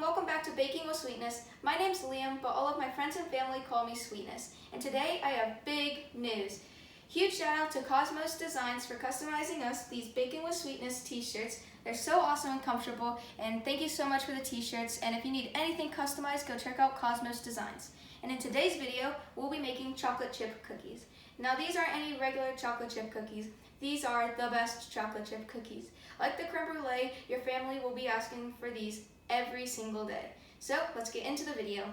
welcome back to Baking with Sweetness. My name's Liam, but all of my friends and family call me Sweetness. And today I have big news. Huge shout out to Cosmos Designs for customizing us these Baking with Sweetness t-shirts. They're so awesome and comfortable, and thank you so much for the t-shirts. And if you need anything customized, go check out Cosmos Designs. And in today's video, we'll be making chocolate chip cookies. Now these aren't any regular chocolate chip cookies. These are the best chocolate chip cookies. Like the creme brulee, your family will be asking for these every single day. So let's get into the video.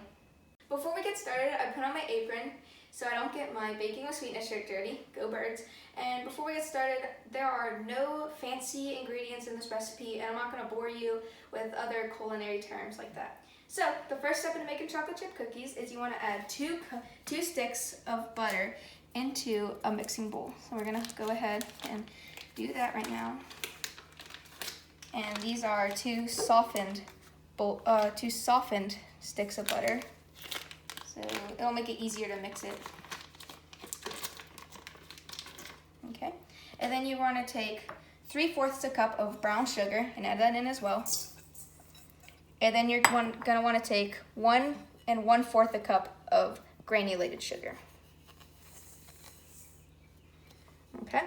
Before we get started, I put on my apron so I don't get my Baking with Sweetness shirt dirty. Go birds. And before we get started, there are no fancy ingredients in this recipe, and I'm not going to bore you with other culinary terms like that. So the first step in making chocolate chip cookies is you want to add two sticks of butter into a mixing bowl. So we're going to go ahead and do that right now. And these are two softened sticks of butter. So it'll make it easier to mix it. Okay. And then you want to take 3/4 a cup of brown sugar and add that in as well. And then you're going to want to take 1 1/4 a cup of granulated sugar. Okay.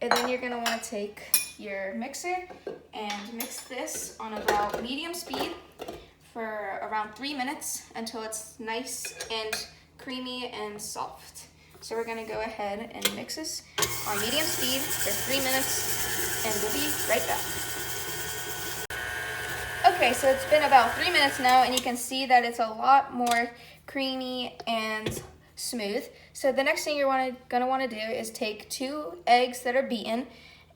And then you're going to want to take your mixer and mix this on about medium speed for around 3 minutes until it's nice and creamy and soft. So we're going to go ahead and mix this on medium speed for 3 minutes, and we'll be right back. Okay, so it's been about 3 minutes now, and you can see that it's a lot more creamy and smooth. So the next thing you're going to want to do is take 2 eggs that are beaten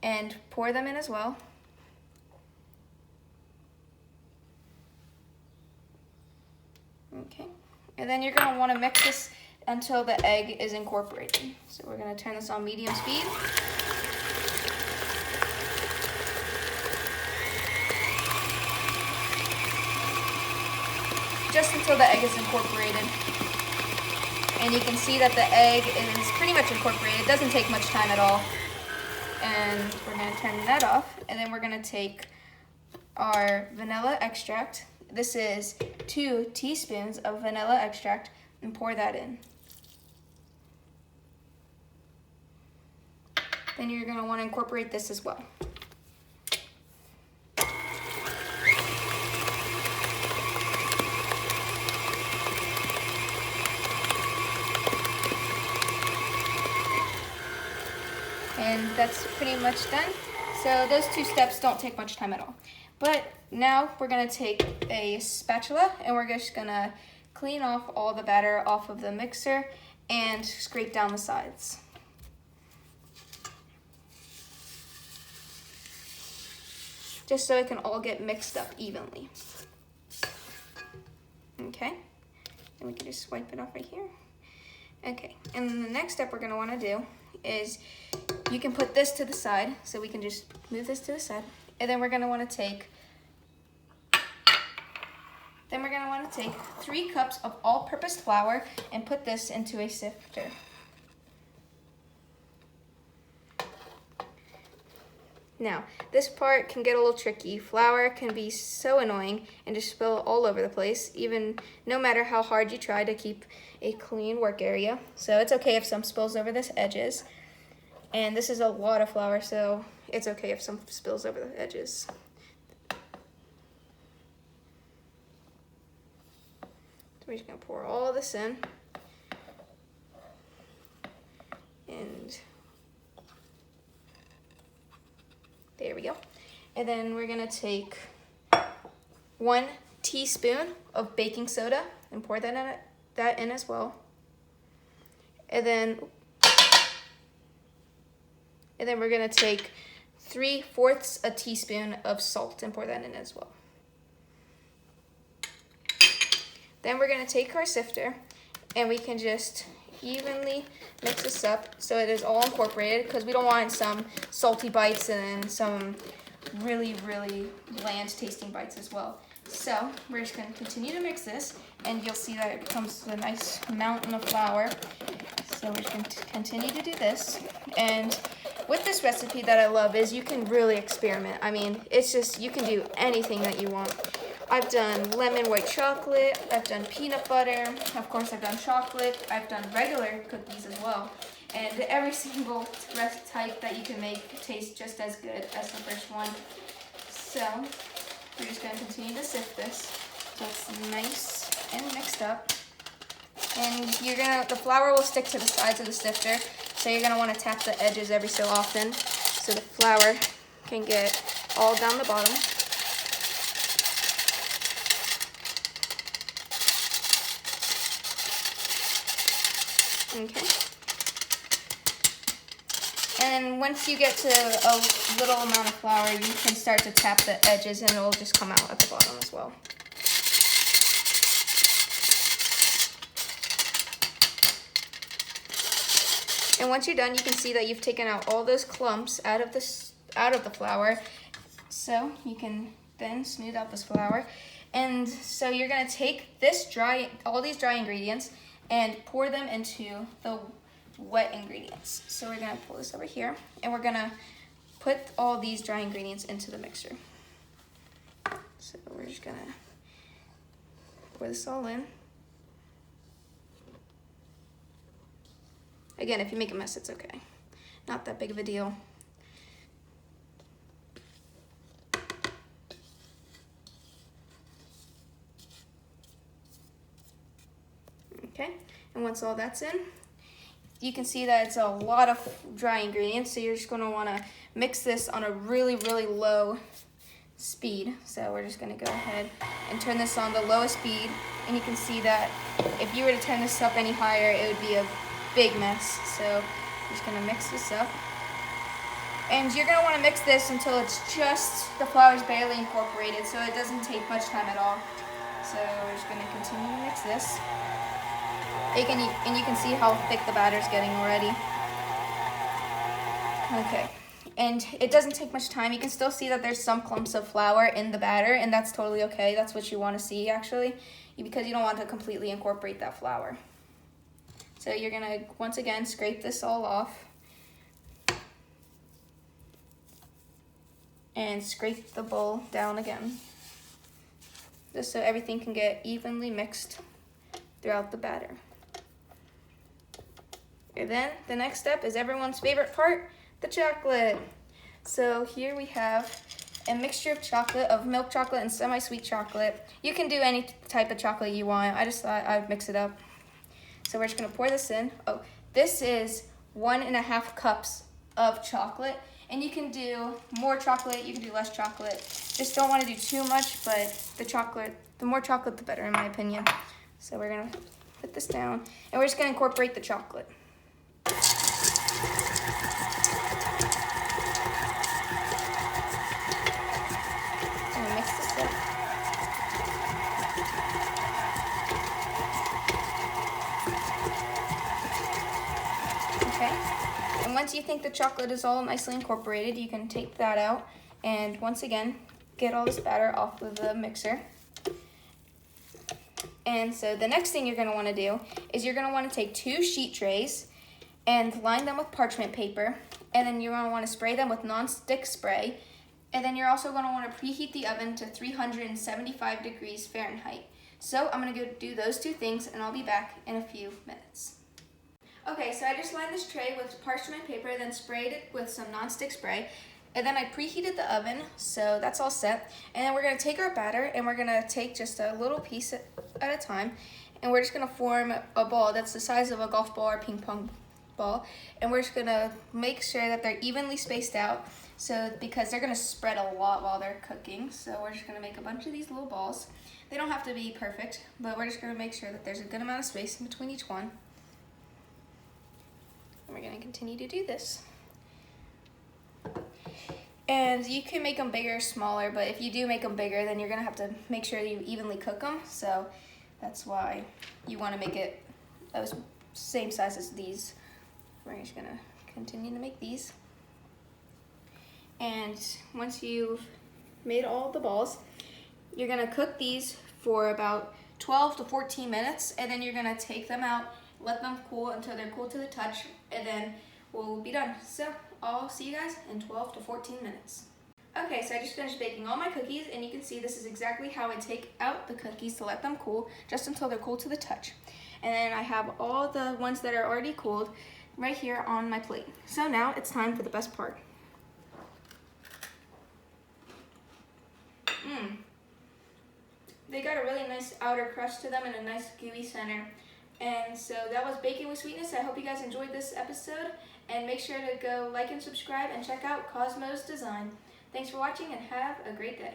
and pour them in as well. Okay, and then you're going to want to mix this until the egg is incorporated. So we're going to turn this on medium speed. Just until the egg is incorporated. And you can see that the egg is pretty much incorporated. It doesn't take much time at all. And we're going to turn that off. And then we're going to take our vanilla extract. This is 2 teaspoons of vanilla extract, and pour that in. Then you're going to want to incorporate this as well. And that's pretty much done. So those 2 steps don't take much time at all. But now we're going to take a spatula and we're just going to clean off all the batter off of the mixer and scrape down the sides. Just so it can all get mixed up evenly. Okay, and we can just wipe it off right here. Okay, and then the next step we're going to want to do is you can put this to the side, so we can just move this to the side. And then we're going to want to take 3 cups of all-purpose flour and put this into a sifter. Now, this part can get a little tricky. Flour can be so annoying and just spill all over the place, even no matter how hard you try to keep a clean work area. So it's okay if some spills over the edges. And this is a lot of flour, so it's okay if some spills over the edges. So we're just gonna pour all this in. And there we go. And then we're gonna take 1 teaspoon of baking soda and pour that in as well. And then we're gonna take 3/4 a teaspoon of salt and pour that in as well. Then we're gonna take our sifter and we can just evenly mix this up so it is all incorporated, because we don't want some salty bites and then some really, really bland tasting bites as well. So we're just gonna continue to mix this, and you'll see that it becomes a nice mountain of flour. So we're just gonna continue to do this. And with this recipe that I love is you can really experiment. I mean, it's just, you can do anything that you want. I've done lemon white chocolate, I've done peanut butter, of course I've done chocolate, I've done regular cookies as well. And every single type that you can make tastes just as good as the first one. So we're just going to continue to sift this so it's nice and mixed up. And the flour will stick to the sides of the sifter, so you're gonna want to tap the edges every so often so the flour can get all down the bottom. Okay. And once you get to a little amount of flour, you can start to tap the edges and it will just come out at the bottom as well. And once you're done, you can see that you've taken out all those clumps out of the flour. So you can then smooth out this flour. And so you're gonna take all these dry ingredients and pour them into the wet ingredients. So we're gonna pull this over here and we're gonna put all these dry ingredients into the mixer. So we're just gonna pour this all in. Again, if you make a mess, it's okay. Not that big of a deal. Okay, and once all that's in, you can see that it's a lot of dry ingredients, so you're just gonna wanna mix this on a really, really low speed. So we're just gonna go ahead and turn this on the lowest speed, and you can see that if you were to turn this up any higher, it would be a big mess. So I'm just gonna mix this up. And you're gonna wanna mix this until it's just, the flour's barely incorporated, so it doesn't take much time at all. So we're just gonna continue to mix this. And you can see how thick the batter's getting already. Okay, and it doesn't take much time. You can still see that there's some clumps of flour in the batter, and that's totally okay. That's what you wanna see actually, because you don't want to completely incorporate that flour. So you're gonna, once again, scrape this all off. And scrape the bowl down again. Just so everything can get evenly mixed throughout the batter. And then the next step is everyone's favorite part, the chocolate. So here we have a mixture of chocolate, of milk chocolate and semi-sweet chocolate. You can do any type of chocolate you want. I just thought I'd mix it up. So we're just gonna pour this in. Oh, this is 1.5 cups of chocolate. And you can do more chocolate, you can do less chocolate. Just don't wanna do too much, but the more chocolate, the better in my opinion. So we're gonna put this down, and we're just gonna incorporate the chocolate. And mix this up. Okay, and once you think the chocolate is all nicely incorporated, you can take that out and once again, get all this batter off of the mixer. And so the next thing you're gonna wanna do is you're gonna wanna take 2 sheet trays and line them with parchment paper, and then you're gonna wanna spray them with non-stick spray, and then you're also gonna wanna preheat the oven to 375 degrees Fahrenheit. So I'm gonna go do those 2 things, and I'll be back in a few minutes. Okay, so I just lined this tray with parchment paper, then sprayed it with some non-stick spray, and then I preheated the oven, so that's all set. And then we're gonna take our batter, and we're gonna take just a little piece at a time, and we're just gonna form a ball that's the size of a golf ball or ping pong ball, and we're just gonna make sure that they're evenly spaced out, so because they're gonna spread a lot while they're cooking. So we're just gonna make a bunch of these little balls. They don't have to be perfect, but we're just gonna make sure that there's a good amount of space in between each one. And we're gonna continue to do this. And you can make them bigger or smaller, but if you do make them bigger, then you're gonna have to make sure you evenly cook them. So that's why you wanna make it the same size as these. We're just gonna continue to make these. And once you've made all the balls, you're gonna cook these for about 12 to 14 minutes, and then you're gonna take them out, let them cool until they're cool to the touch, and then we'll be done. So I'll see you guys in 12 to 14 minutes. Okay, so I just finished baking all my cookies, and you can see this is exactly how I take out the cookies to let them cool, just until they're cool to the touch. And then I have all the ones that are already cooled right here on my plate. So now it's time for the best part. They got a really nice outer crust to them and a nice gooey center. And so that was Baking with Sweetness. I hope you guys enjoyed this episode, and make sure to go like and subscribe and check out Cosmos Design. Thanks for watching and have a great day.